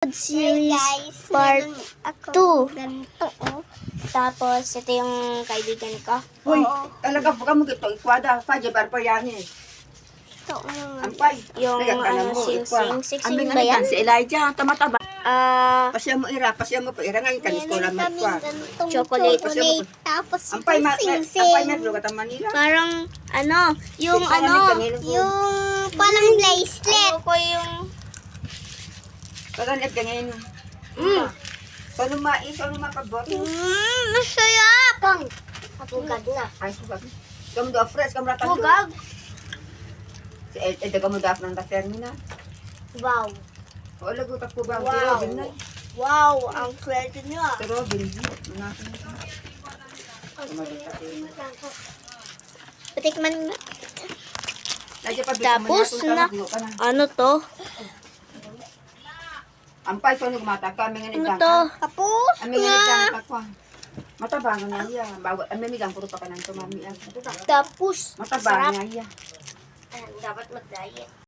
Food Series Part 2. Ganito, oh. Tapos, ito yung kaibigan ko. Hoy, talaga buka mo gito. Ikwada, pa, jabar pa yan eh. Ito, oh. Ampay. Yung Taga-tanan mo, sing-sing. ikwa. Sing-sing Ambing ba yan? si Elijah, tamataba. Ah, Pasya mo pa, ira ngayon kanis ko lang Meron magkwa. kaming ganitong Chocolate. chocolate. Tapos Ampay, sing-sing. lugar ta Manila. parang, yung Yung parang bracelet. ko yung, Kaganit ganyan. Sano mais, sano mapabot? Masarap. Kang. Bugag na. Ay, subag. Kamu do fresh, kamu ratan. Bugag? Kamu do ng terminal. Wow. O, lago tak po ba? Wow. Robin na. Wow, ang swerte nyo ah. Si Robin. Manasin na. Patikman na. Nadya pa, Tapos na, ano to? Ampay, so nagmata ka, may Ano nganigang to? ka. Tapos Ang may nganigang ka kwa. Matabangan na iya. Ang may migang puro pa ka ng tumami. Tapos, Matabangan na iya. dapat mag-diet.